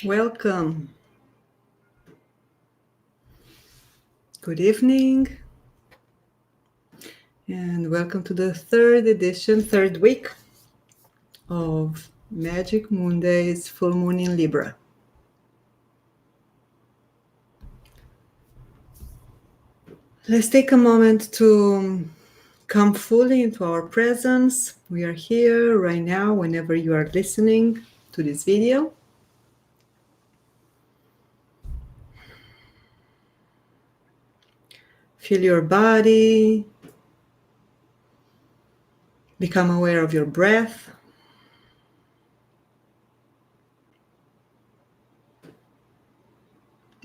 Welcome. Good evening, and welcome to the third week of Magic Monday's full moon in Libra. Let's take a moment to come fully into our presence. We are here right now whenever you are listening to this video. Feel your body. Become aware of your breath.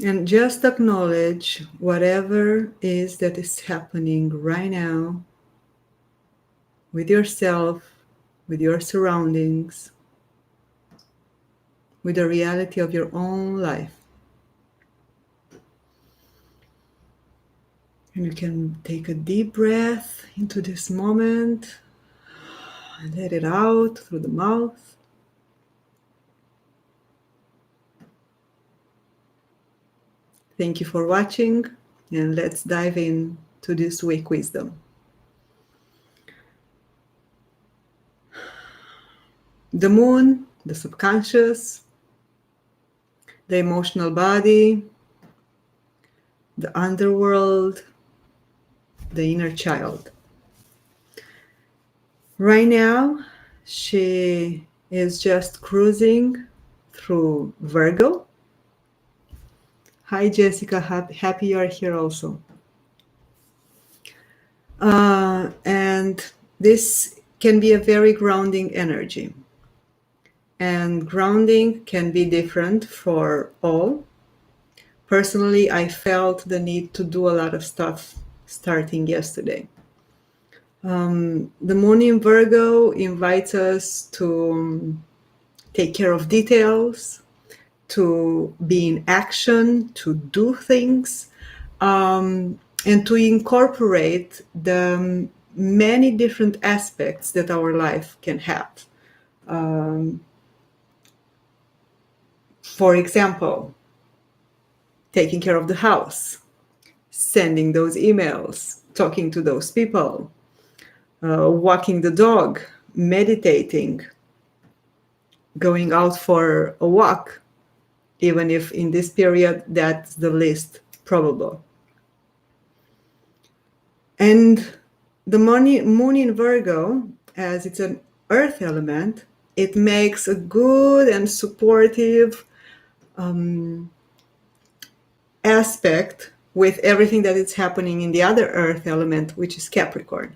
And just acknowledge whatever is that is happening right now with yourself, with your surroundings, with the reality of your own life. And you can take a deep breath into this moment and let it out through the mouth. Thank you for watching, and let's dive in to this week wisdom. The moon, the subconscious, the emotional body, the underworld, the inner child. Right now, she is just cruising through Virgo. Hi, Jessica. Happy you are here also. And this can be a very grounding energy. And grounding can be different for all. Personally, I felt the need to do a lot of stuff starting yesterday. The moon in Virgo invites us to take care of details, to be in action, to do things, and to incorporate the many different aspects that our life can have. For example, taking care of the house, sending those emails, talking to those people, walking the dog, meditating, going out for a walk, even if in this period that's the least probable. And the moon in Virgo, as it's an earth element, it makes a good and supportive aspect with everything that is happening in the other earth element, which is Capricorn.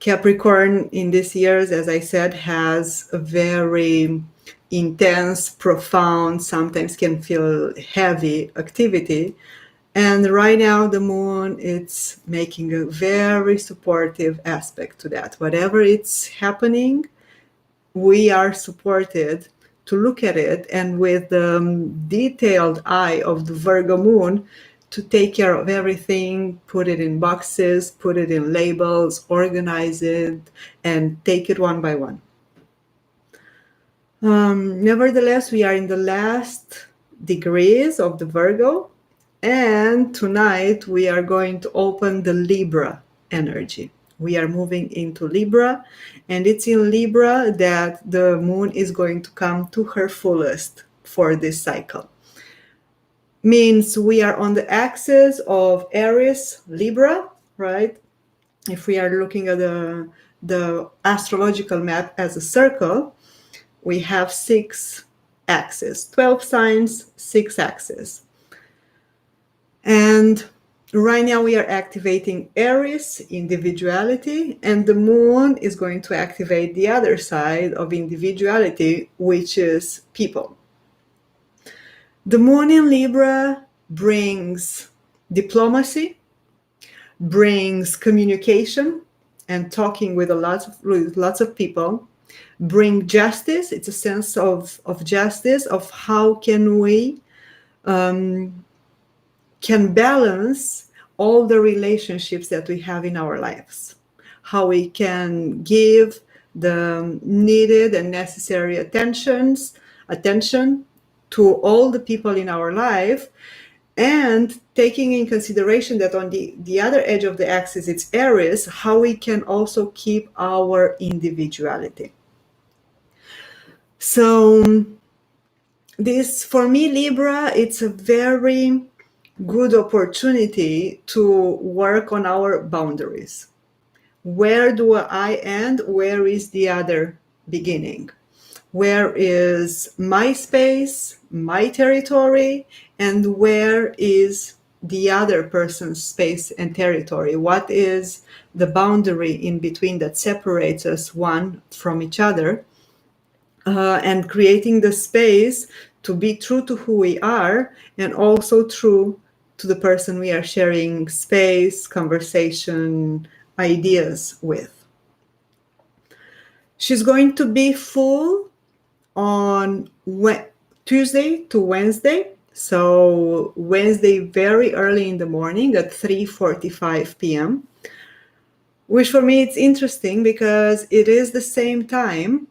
Capricorn in these years, as I said, has a very intense, profound, sometimes can feel heavy activity. And right now the moon, it's making a very supportive aspect to that. Whatever it's happening, we are supported to look at it and with the detailed eye of the Virgo moon to take care of everything, put it in boxes, put it in labels, organize it, and take it one by one. Nevertheless, we are in the last degrees of the Virgo, and tonight we are going to open the Libra energy. We are moving into Libra, and it's in Libra that the moon is going to come to her fullest for this cycle. Means we are on the axis of Aries, Libra, right? If we are looking at the astrological map as a circle, we have 6 axes, 12 signs, 6 axes. And right now we are activating Aries, individuality, and the moon is going to activate the other side of individuality, which is people. The moon in Libra brings diplomacy, brings communication and talking with lots of people, bring justice. It's a sense of justice, of how can we can balance all the relationships that we have in our lives, how we can give the needed and necessary attention to all the people in our life, and taking in consideration that on the other edge of the axis it's Aries, how we can also keep our individuality. So this, for me, Libra, it's a very good opportunity to work on our boundaries. Where do I end? Where is the other beginning? Where is my space, my territory, and where is the other person's space and territory? What is the boundary in between that separates us one from each other? And creating the space to be true to who we are and also true to the person we are sharing space, conversation, ideas with. She's going to be full on Tuesday to Wednesday. So Wednesday very early in the morning at 3:45 p.m. Which for me it's interesting because it is the same time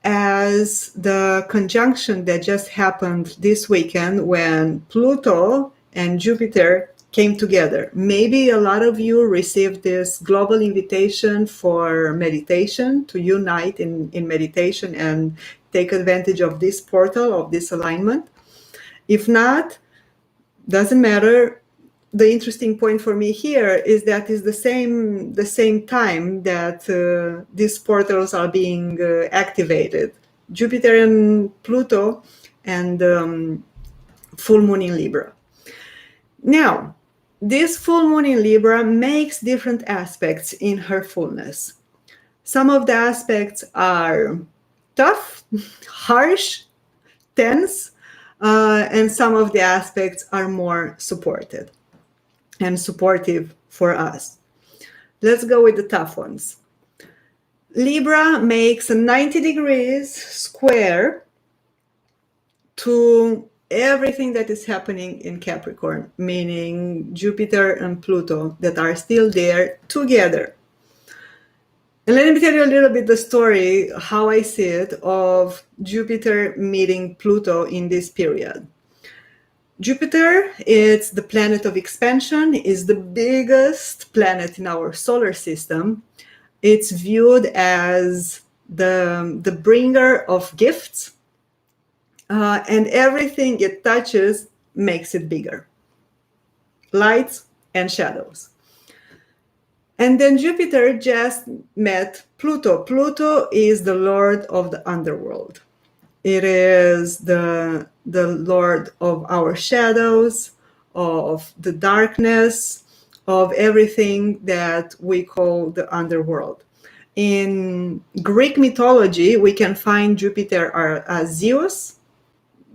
as the conjunction that just happened this weekend when Pluto and Jupiter came together. Maybe a lot of you received this global invitation for meditation, to unite in meditation and take advantage of this portal, of this alignment. If not, doesn't matter. The interesting point for me here is that it's the same time that these portals are being activated. Jupiter and Pluto and full moon in Libra. Now, this full moon in Libra makes different aspects in her fullness. Some of the aspects are tough, harsh, tense, and some of the aspects are more supported and supportive for us. Let's go with the tough ones. Libra makes a 90 degrees square to everything that is happening in Capricorn, meaning Jupiter and Pluto that are still there together. And let me tell you a little bit the story, how I see it, of Jupiter meeting Pluto in this period. Jupiter is the planet of expansion, is the biggest planet in our solar system. It's viewed as the bringer of gifts, and everything it touches makes it bigger. Lights and shadows. And then Jupiter just met Pluto. Pluto is the lord of the underworld. It is the lord of our shadows, of the darkness, of everything that we call the underworld. In Greek mythology, we can find Jupiter as Zeus,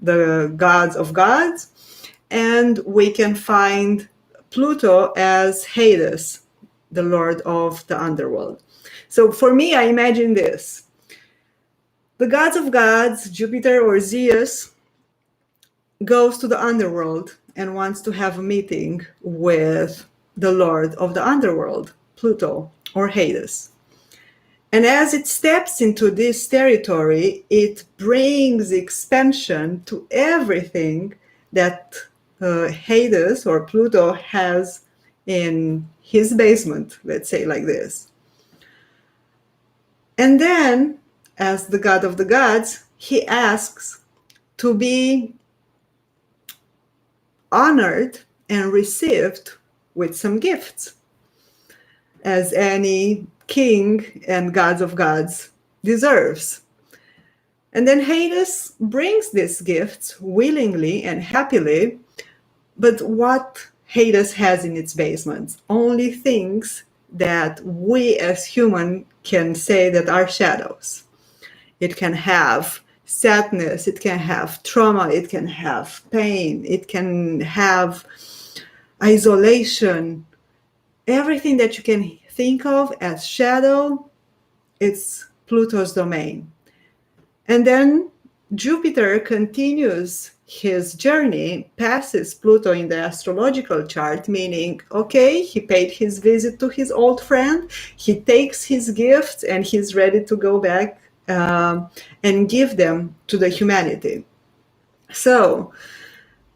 the gods of gods, and we can find Pluto as Hades, the lord of the underworld. So for me, I imagine this. The gods of gods, Jupiter or Zeus, goes to the underworld and wants to have a meeting with the lord of the underworld, Pluto or Hades. And as it steps into this territory, it brings expansion to everything that Hades or Pluto has in his basement, let's say like this. And then, as the god of the gods, he asks to be honored and received with some gifts, as any king and gods of gods deserves. And then Hades brings these gifts willingly and happily, but what Hades has in its basement? Only things that we as humans can say that are shadows. It can have sadness, it can have trauma, it can have pain, it can have isolation. Everything that you can think of as shadow, it's Pluto's domain. And then Jupiter continues his journey, passes Pluto in the astrological chart, meaning, okay, he paid his visit to his old friend, he takes his gifts and he's ready to go back and give them to the humanity. So,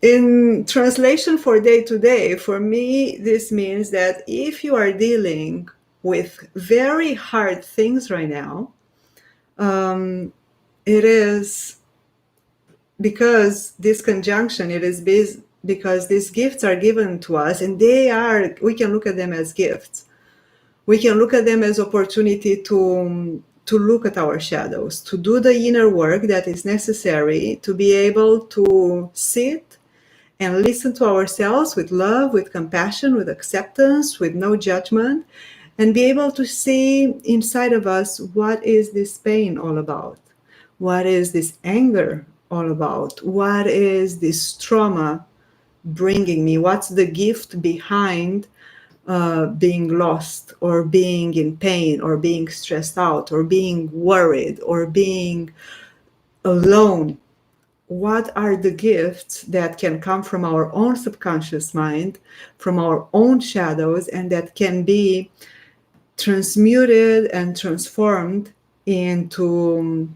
in translation for day to day, for me, this means that if you are dealing with very hard things right now, it is because this conjunction, because these gifts are given to us, and we can look at them as gifts. We can look at them as opportunity to look at our shadows, to do the inner work that is necessary to be able to sit and listen to ourselves with love, with compassion, with acceptance, with no judgment, and be able to see inside of us, what is this pain all about? What is this anger all about? What is this trauma bringing me? What's the gift behind being lost, or being in pain, or being stressed out, or being worried, or being alone? What are the gifts that can come from our own subconscious mind, from our own shadows, and that can be transmuted and transformed into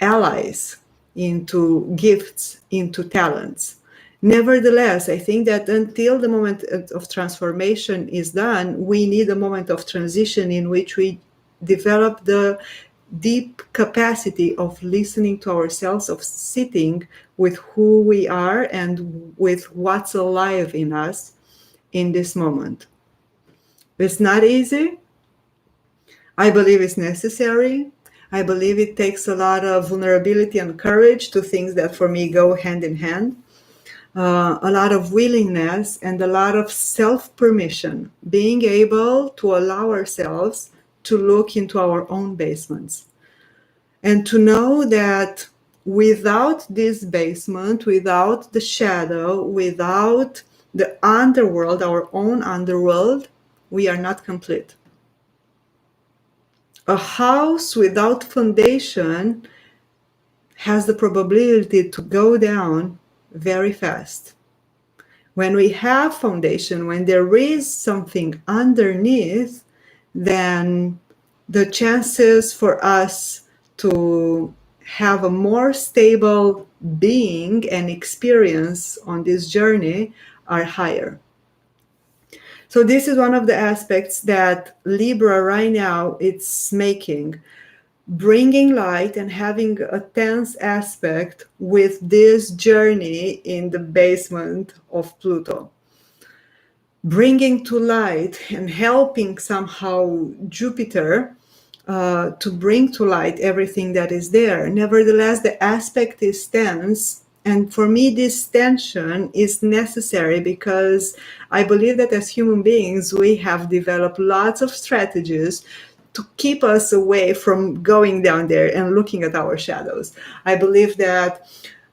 allies, into gifts, into talents? Nevertheless, I think that until the moment of transformation is done, we need a moment of transition in which we develop the deep capacity of listening to ourselves, of sitting with who we are and with what's alive in us in this moment. It's not easy. I believe it's necessary. I believe it takes a lot of vulnerability and courage, to things that for me go hand in hand. A lot of willingness and a lot of self-permission, being able to allow ourselves to look into our own basements and to know that without this basement, without the shadow, without the underworld, our own underworld, we are not complete. A house without foundation has the probability to go down very fast. When we have foundation, when there is something underneath, then the chances for us to have a more stable being and experience on this journey are higher. So this is one of the aspects that Libra right now it's making, bringing light and having a tense aspect with this journey in the basement of Pluto. Bringing to light and helping somehow Jupiter to bring to light everything that is there. Nevertheless, the aspect is tense. And for me, this tension is necessary because I believe that as human beings, we have developed lots of strategies to keep us away from going down there and looking at our shadows. I believe that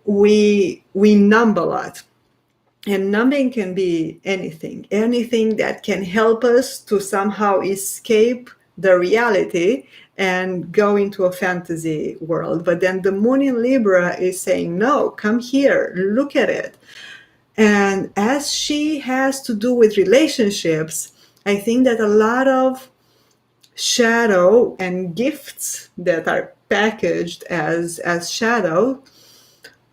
we numb a lot. And numbing can be anything that can help us to somehow escape the reality and go into a fantasy world. But then the moon in Libra is saying, no, come here, look at it. And as she has to do with relationships, I think that a lot of shadow and gifts that are packaged as shadow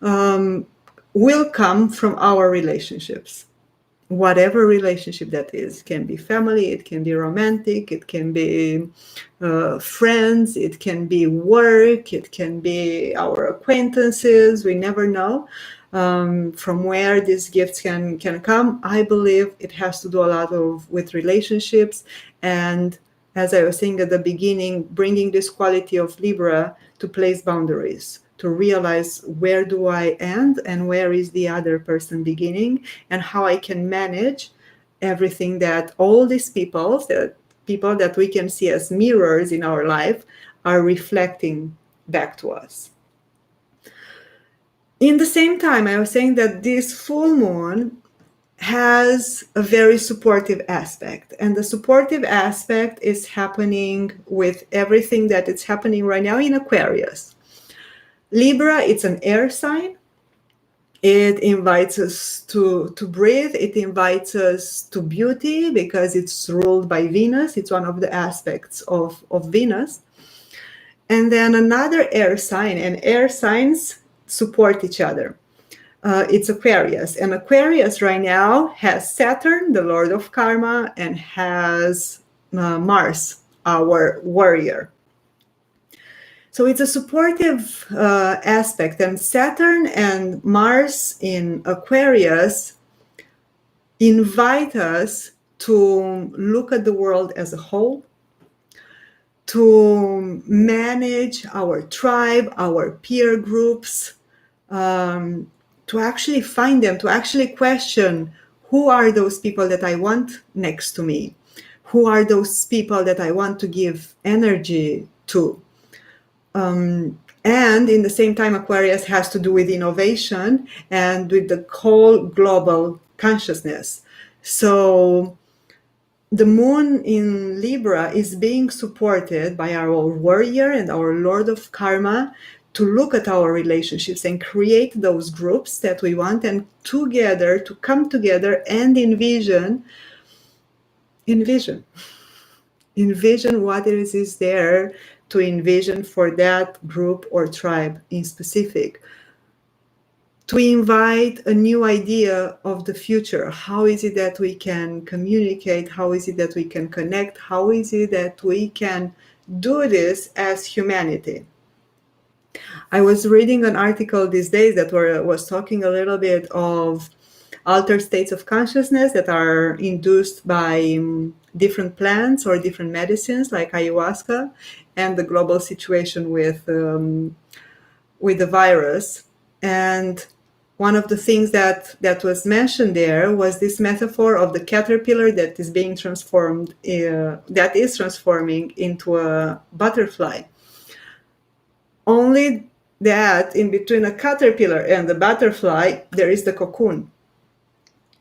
will come from our relationships. Whatever relationship that is, can be family, it can be romantic, it can be friends, it can be work, it can be our acquaintances. We never know from where these gifts can come. I believe it has to do a lot with relationships, and as I was saying at the beginning, bringing this quality of Libra to place boundaries, to realize where do I end and where is the other person beginning, and how I can manage everything that all these people that we can see as mirrors in our life are reflecting back to us. In the same time, I was saying that this full moon has a very supportive aspect, and the supportive aspect is happening with everything that is happening right now in Aquarius. Libra, it's an air sign. It invites us to breathe. It invites us to beauty because it's ruled by Venus. It's one of the aspects of Venus. And then another air sign, and air signs support each other. it's Aquarius. And Aquarius right now has Saturn, the Lord of Karma, and has Mars, our warrior. So it's a supportive aspect. And Saturn and Mars in Aquarius invite us to look at the world as a whole, to manage our tribe, our peer groups, to actually find them, to actually question who are those people that I want next to me? Who are those people that I want to give energy to? And in the same time, Aquarius has to do with innovation and with the whole global consciousness. So the moon in Libra is being supported by our warrior and our Lord of Karma to look at our relationships and create those groups that we want, and together to come together and envision what it is there to envision for that group or tribe in specific. To invite a new idea of the future. How is it that we can communicate? How is it that we can connect? How is it that we can do this as humanity? I was reading an article these days that was talking a little bit of altered states of consciousness that are induced by different plants or different medicines like ayahuasca, and the global situation with the virus. And one of the things that was mentioned there was this metaphor of the caterpillar that is being transformed, that is transforming into a butterfly. Only that in between a caterpillar and the butterfly, there is the cocoon.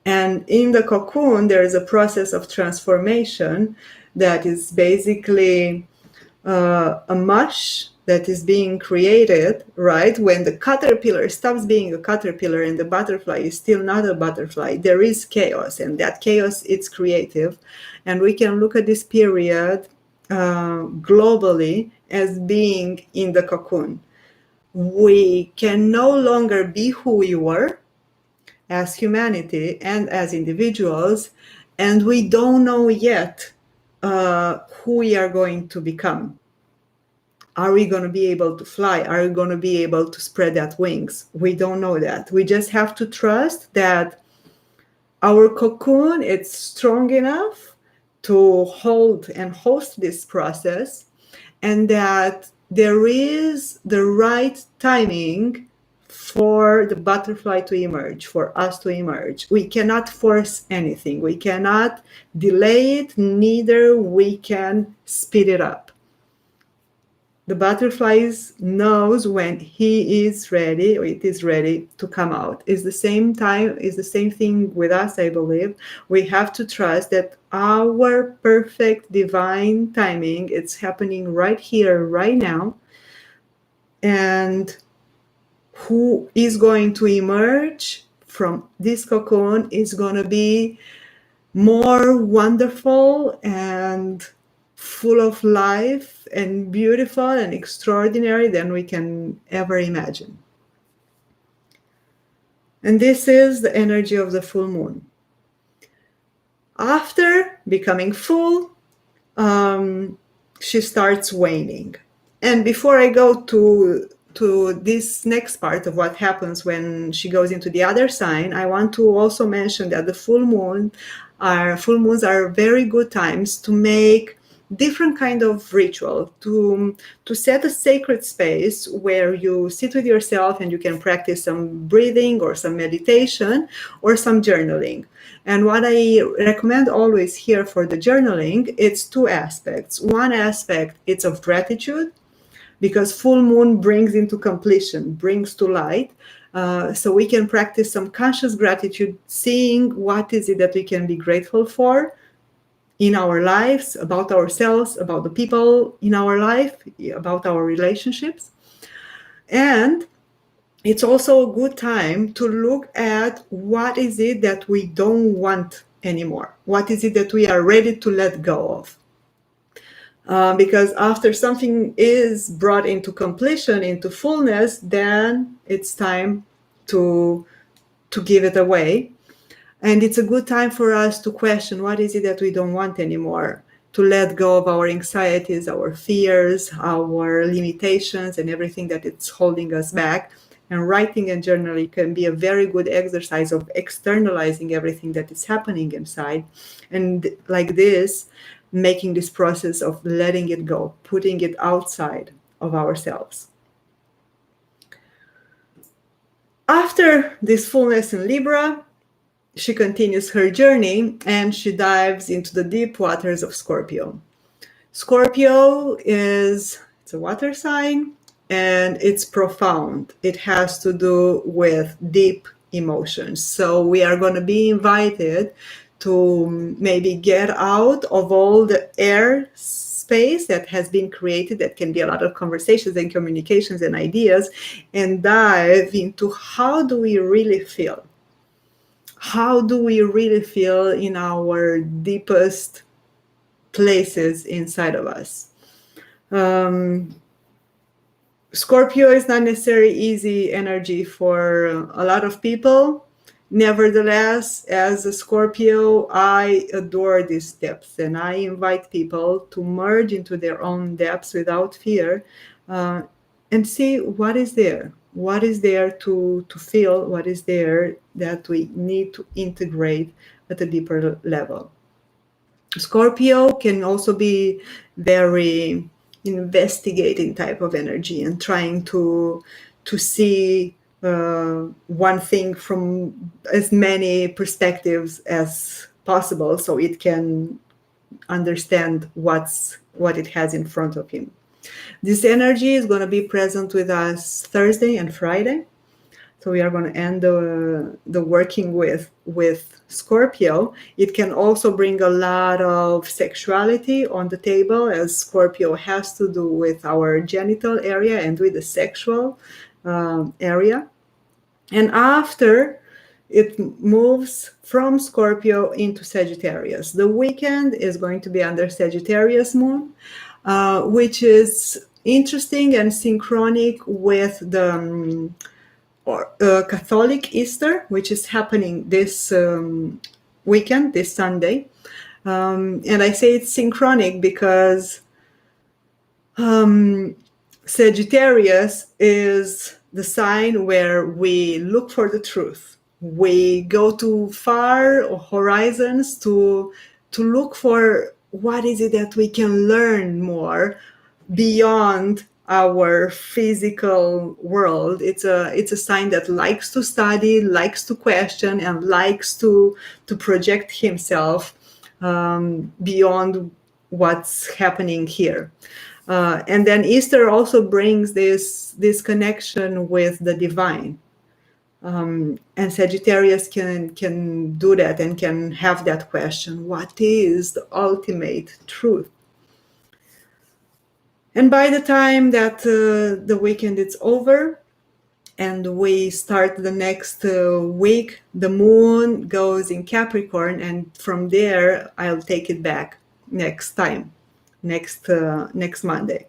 And in the cocoon, there is a process of transformation that is basically a mush that is being created, right? When the caterpillar stops being a caterpillar and the butterfly is still not a butterfly, there is chaos, and that chaos, it's creative. And we can look at this period globally as being in the cocoon. We can no longer be who we were as humanity and as individuals, and we don't know yet who we are going to become. Are we going to be able to fly? Are we going to be able to spread that wings? We don't know that. We just have to trust that our cocoon is strong enough to hold and host this process, and that there is the right timing for the butterfly to emerge, for us to emerge. We cannot force anything. We cannot delay it, neither we can speed it up. The butterfly knows when he is ready, or it is ready to come out. It's the same thing with us, I believe. We have to trust that our perfect divine timing, it's happening right here, right now. And who is going to emerge from this cocoon is going to be more wonderful and full of life and beautiful and extraordinary than we can ever imagine. And this is the energy of the full moon. After becoming full, she starts waning. And before I go to this next part of what happens when she goes into the other sign, I want to also mention that the full moons are very good times to make different kind of ritual, to set a sacred space where you sit with yourself and you can practice some breathing or some meditation or some journaling. And what I recommend always here for the journaling, it's two aspects. One aspect, it's of gratitude, because full moon brings into completion, brings to light. So we can practice some conscious gratitude, seeing what is it that we can be grateful for in our lives, about ourselves, about the people in our life, about our relationships. And it's also a good time to look at what is it that we don't want anymore. What is it that we are ready to let go of? Because after something is brought into completion, into fullness, then it's time to give it away. And it's a good time for us to question, what is it that we don't want anymore? To let go of our anxieties, our fears, our limitations, and everything that it's holding us back. And writing and journaling can be a very good exercise of externalizing everything that is happening inside. And like this, making this process of letting it go, putting it outside of ourselves. After this fullness in Libra, she continues her journey and she dives into the deep waters of Scorpio. Scorpio it's a water sign, and it's profound. It has to do with deep emotions. So we are going to be invited to maybe get out of all the air space that has been created, that can be a lot of conversations and communications and ideas, and dive into how do we really feel. How do we really feel in our deepest places inside of us? Scorpio is not necessarily easy energy for a lot of people. Nevertheless, as a Scorpio, I adore these depths, and I invite people to merge into their own depths without fear, and see what is there. What is there to feel? What is there that we need to integrate at a deeper level? Scorpio can also be very investigating type of energy and trying to see one thing from as many perspectives as possible, so it can understand what it has in front of him. This energy is going to be present with us Thursday and Friday. So we are going to end the working with Scorpio. It can also bring a lot of sexuality on the table, as Scorpio has to do with our genital area and with the sexual area. And after it moves from Scorpio into Sagittarius, the weekend is going to be under Sagittarius moon, which is interesting and synchronic with the Catholic Easter, which is happening this weekend, this Sunday. And I say it's synchronic because Sagittarius is the sign where we look for the truth. We go to far horizons to look for what is it that we can learn more beyond our physical world. It's a sign that likes to study, likes to question, and likes to project himself beyond what's happening here. And then Easter also brings this connection with the divine. And Sagittarius can do that and can have that question: what is the ultimate truth? And by the time that the weekend is over and we start the next week, the moon goes in Capricorn, and from there I'll take it back next Monday.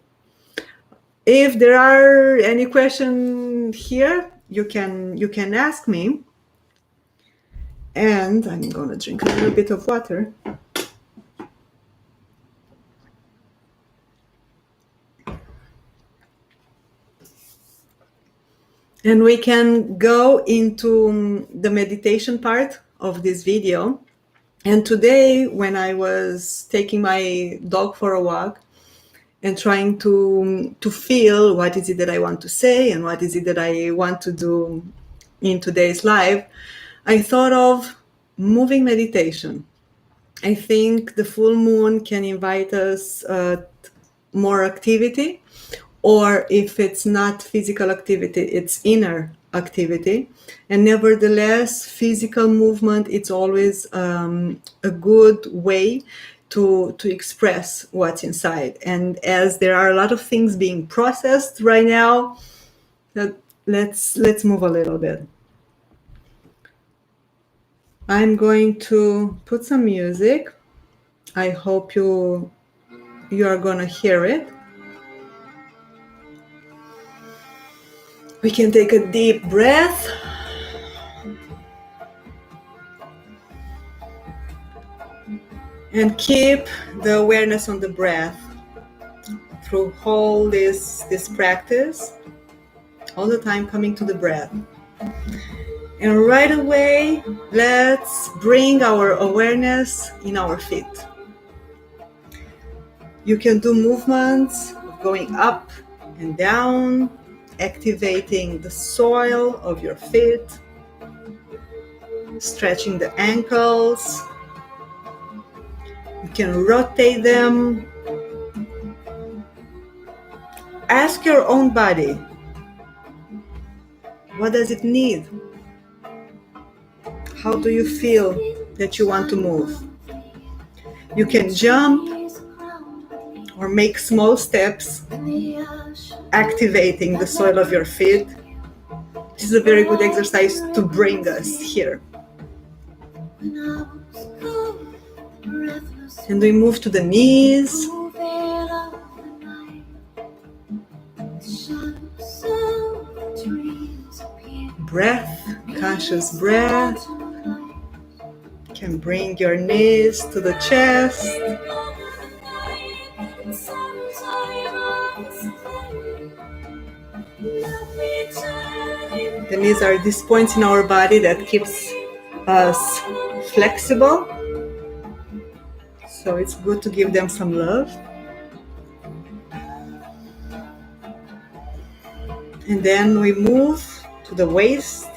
If there are any questions here, you can ask me. And I'm going to drink a little bit of water. And we can go into the meditation part of this video. And today, when I was taking my dog for a walk and trying to feel what is it that I want to say and what is it that I want to do in today's life, I thought of moving meditation. I think the full moon can invite us more activity, or if it's not physical activity, it's inner activity. And nevertheless, physical movement, it's always a good way to express what's inside. And as there are a lot of things being processed right now, let's move a little bit. I'm going to put some music. I hope you are gonna hear it. We can take a deep breath And keep the awareness on the breath through all this practice, all the time coming to the breath. And right away, let's bring our awareness in our feet. You can do movements going up and down, activating the soil of your feet, stretching the ankles. You can rotate them. Ask your own body, what does it need? How do you feel that you want to move? You can jump or make small steps, activating the soil of your feet. This is a very good exercise to bring us here. And we move to the knees. Breath, conscious breath. You can bring your knees to the chest. The knees are these points in our body that keeps us flexible. So it's good to give them some love. And then we move to the waist.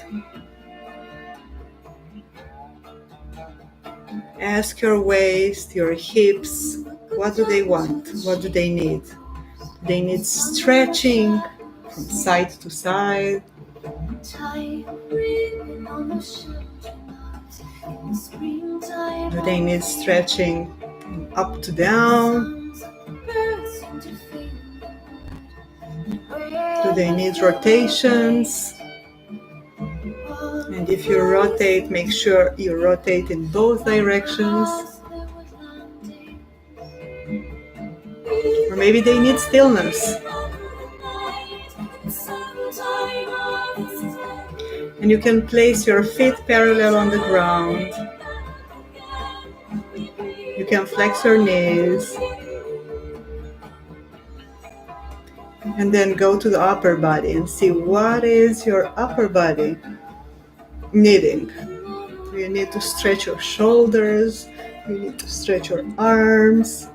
Ask your waist, your hips, what do they want? What do they need? They need stretching from side to side. Do they need stretching up to down? Do they need rotations? And if you rotate, make sure you rotate in both directions. Or maybe they need stillness. And you can place your feet parallel on the ground. You can flex your knees. And then go to the upper body and see what is your upper body needing. Do you need to stretch your shoulders? Do you need to stretch your arms?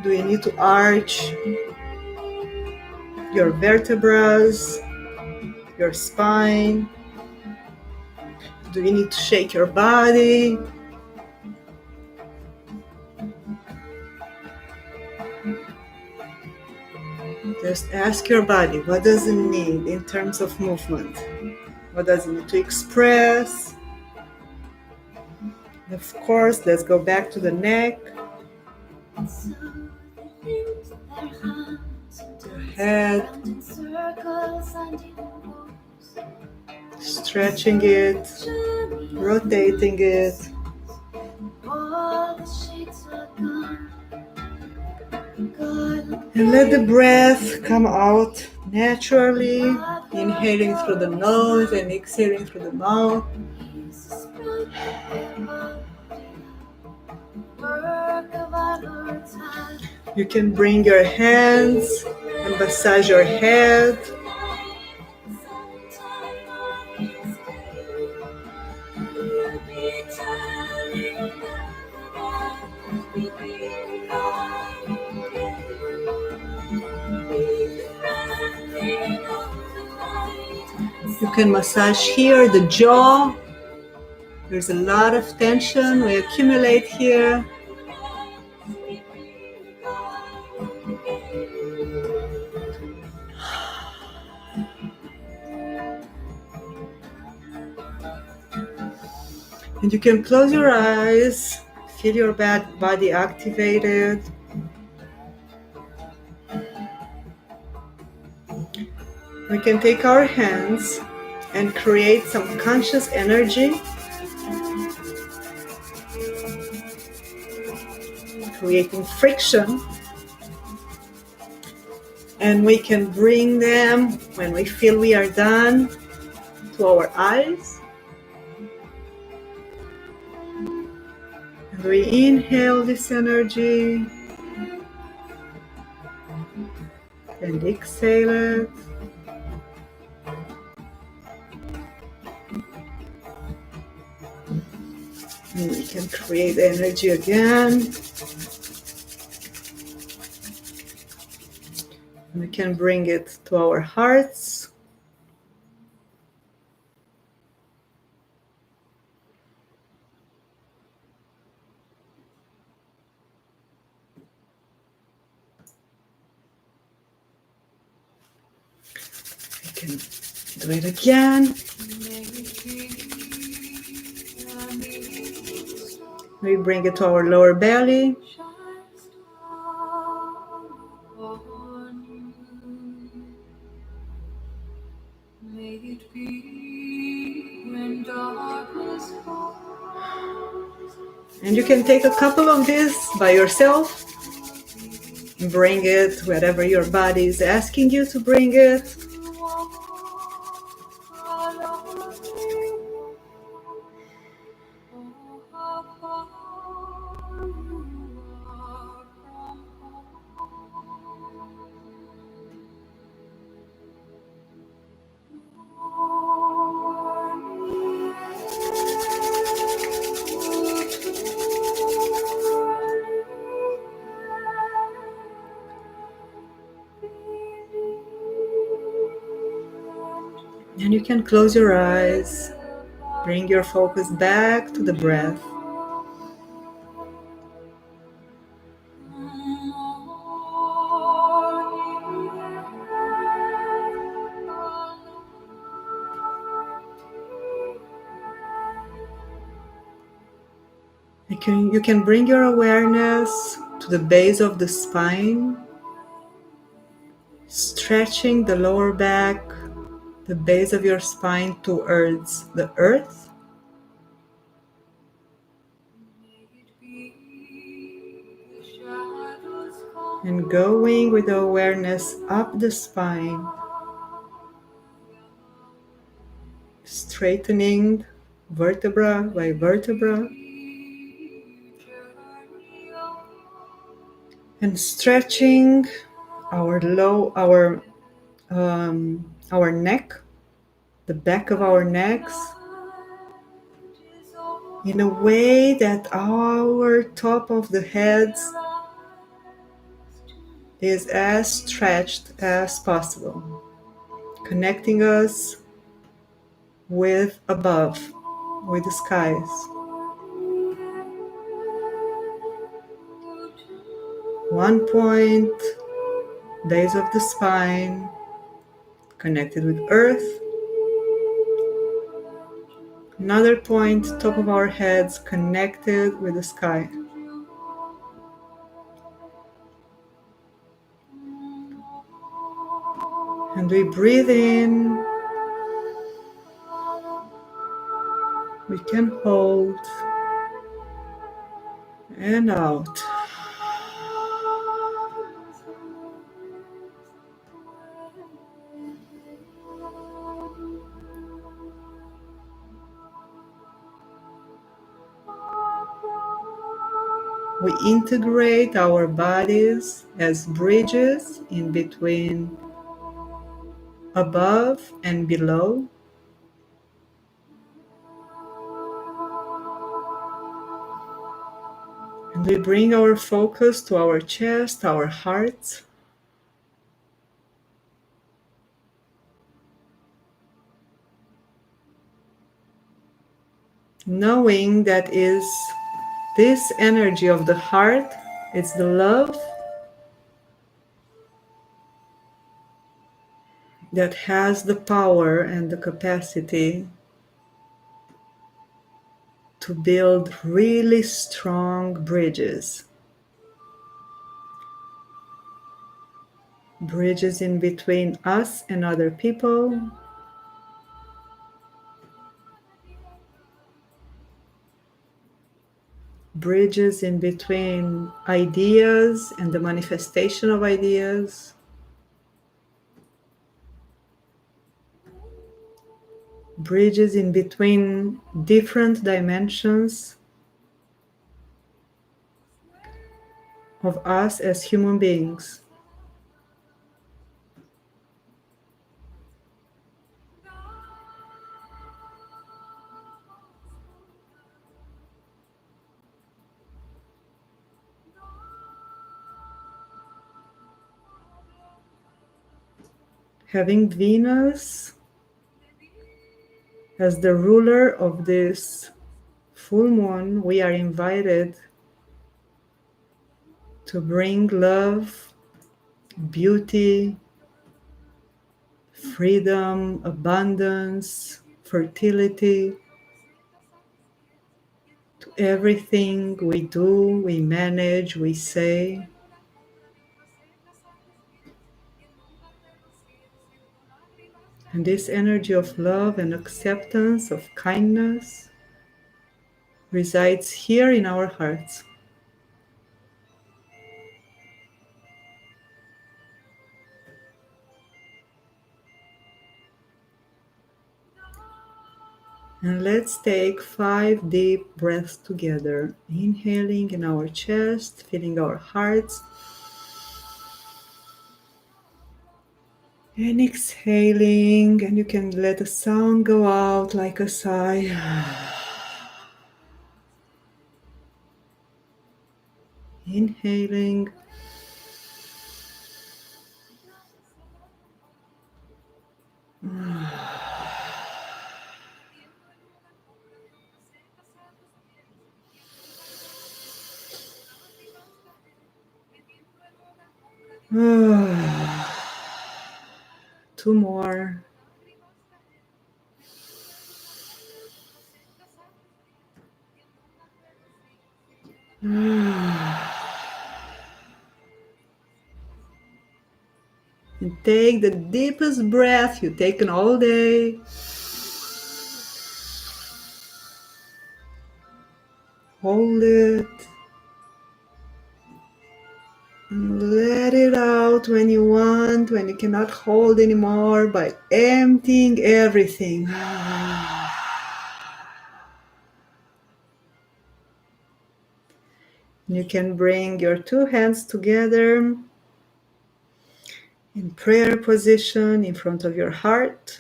Do you need to arch your vertebrae, your spine? Do you need to shake your body? Just ask your body, what does it need in terms of movement? What does it need to express? Of course, let's go back to the neck. Your head. Stretching it, rotating it. And let the breath come out naturally, inhaling through the nose and exhaling through the mouth. You can bring your hands and massage your head. You can massage here, the jaw. There's a lot of tension we accumulate here. And you can close your eyes, feel your body activated. We can take our hands and create some conscious energy, creating friction. And we can bring them, when we feel we are done, to our eyes. And we inhale this energy and exhale it. And we can create energy again. We can bring it to our hearts. We can do it again. We bring it to our lower belly. And you can take a couple of these by yourself. Bring it wherever your body is asking you to bring it. And you can close your eyes. Bring your focus back to the breath. You can bring your awareness to the base of the spine, stretching the lower back, the base of your spine towards the earth. And going with the awareness up the spine, straightening vertebra by vertebra, and stretching our neck, the back of our necks, in a way that our top of the heads is as stretched as possible, connecting us with above, with the skies. One point, base of the spine, connected with earth. Another point, top of our heads, connected with the sky. And we breathe in. We can hold. And out. We integrate our bodies as bridges in between above and below. And we bring our focus to our chest, our heart. Knowing that is this energy of the heart, it's the love that has the power and the capacity to build really strong bridges. Bridges in between us and other people. Bridges in between ideas and the manifestation of ideas. bridges in between different dimensions of us as human beings. Having Venus as the ruler of this full moon, we are invited to bring love, beauty, freedom, abundance, fertility to everything we do, we manage, we say. And this energy of love and acceptance, of kindness, resides here in our hearts. And let's take 5 deep breaths together, inhaling in our chest, filling our hearts, and exhaling, and you can let the sound go out like a sigh. Inhaling. Two more. And take the deepest breath you've taken all day. Hold it. And let it out when you want, when you cannot hold anymore, by emptying everything. You can bring your 2 hands together in prayer position in front of your heart,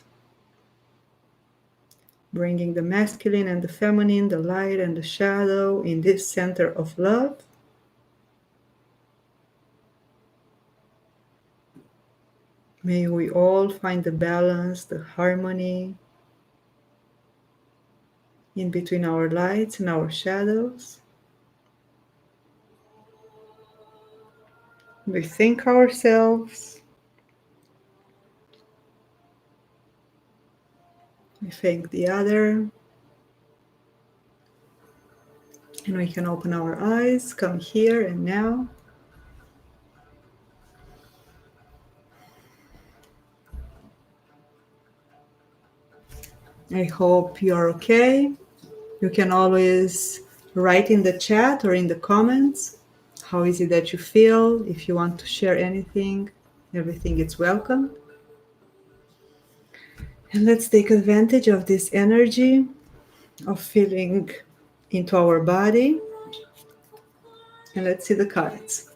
bringing the masculine and the feminine, the light and the shadow in this center of love. May we all find the balance, the harmony in between our lights and our shadows. We thank ourselves. We thank the other. And we can open our eyes, come here and now. I hope you're okay. You can always write in the chat or in the comments how is it that you feel. If you want to share anything, everything is welcome. And let's take advantage of this energy of feeling into our body. And let's see the cards.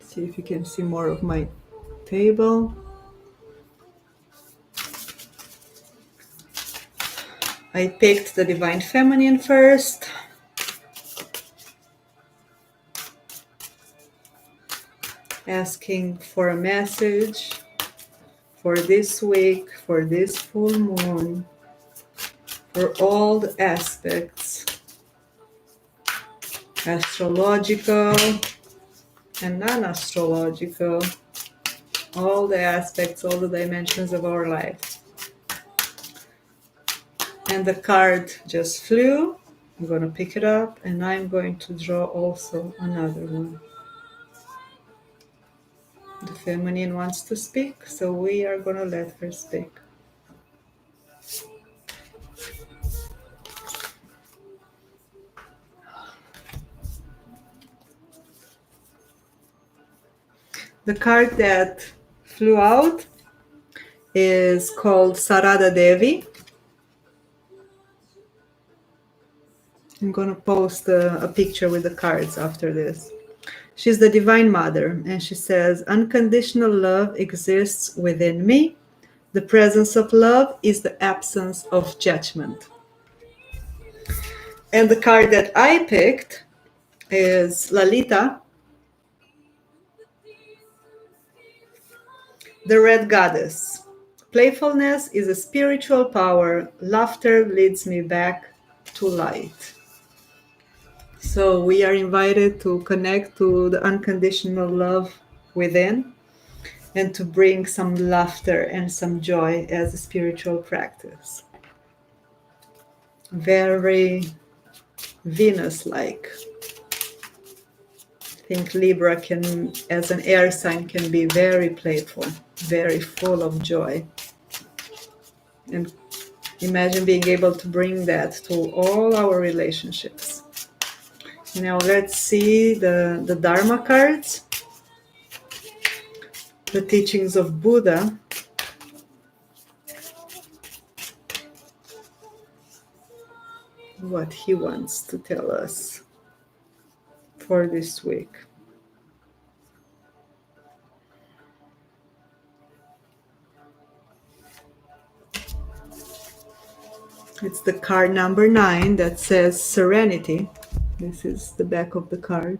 See if you can see more of my table. I picked the Divine Feminine first. Asking for a message for this week, for this full moon, for all the aspects, astrological and non-astrological, all the aspects, all the dimensions of our life. And the card just flew. I'm going to pick it up and I'm going to draw also another one. The feminine wants to speak, so we are going to let her speak. The card that flew out is called Sarada Devi. I'm going to post a picture with the cards after this. She's the Divine Mother, and she says, unconditional love exists within me. The presence of love is the absence of judgment. And the card that I picked is Lalita, the Red Goddess. Playfulness is a spiritual power. Laughter leads me back to light. So we are invited to connect to the unconditional love within and to bring some laughter and some joy as a spiritual practice. Very Venus-like. I think Libra can, as an air sign, can be very playful, very full of joy. And imagine being able to bring that to all our relationships. Now let's see the Dharma cards, the teachings of Buddha. What he wants to tell us for this week. It's the card number 9 that says Serenity. This is the back of the card.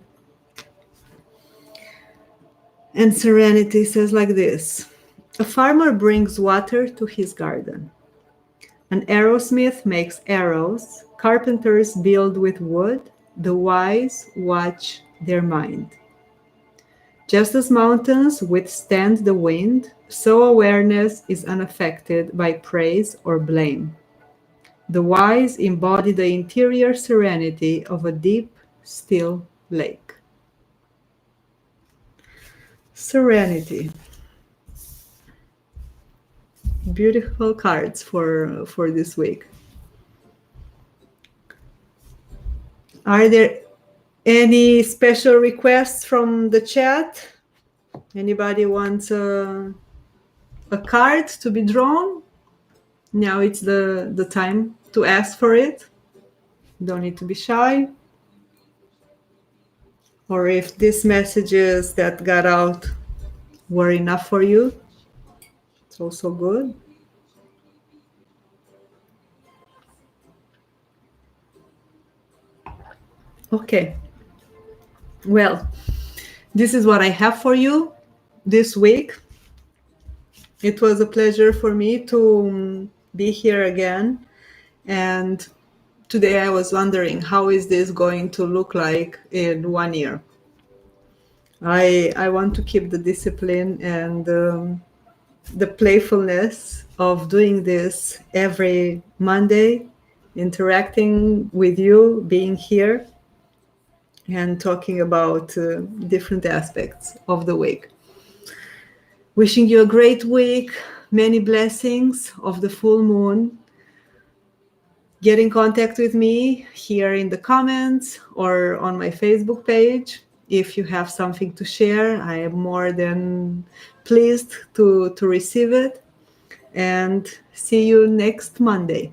And Serenity says like this. A farmer brings water to his garden. An arrowsmith makes arrows. Carpenters build with wood. The wise watch their mind. Just as mountains withstand the wind, so awareness is unaffected by praise or blame. The wise embody the interior serenity of a deep, still lake. Serenity. Beautiful cards for this week. Are there any special requests from the chat? Anybody wants a card to be drawn? Now it's the time to ask for it. Don't need to be shy. Or if these messages that got out were enough for you, it's also good. Okay. Well, this is what I have for you this week. It was a pleasure for me to be here again. And today I was wondering, how is this going to look like in 1 year? I want to keep the discipline and the playfulness of doing this every Monday, interacting with you, being here, and talking about different aspects of the week. Wishing you a great week, many blessings of the full moon. Get in contact with me here in the comments or on my Facebook page. If you have something to share, I am more than pleased to receive it. And see you next Monday.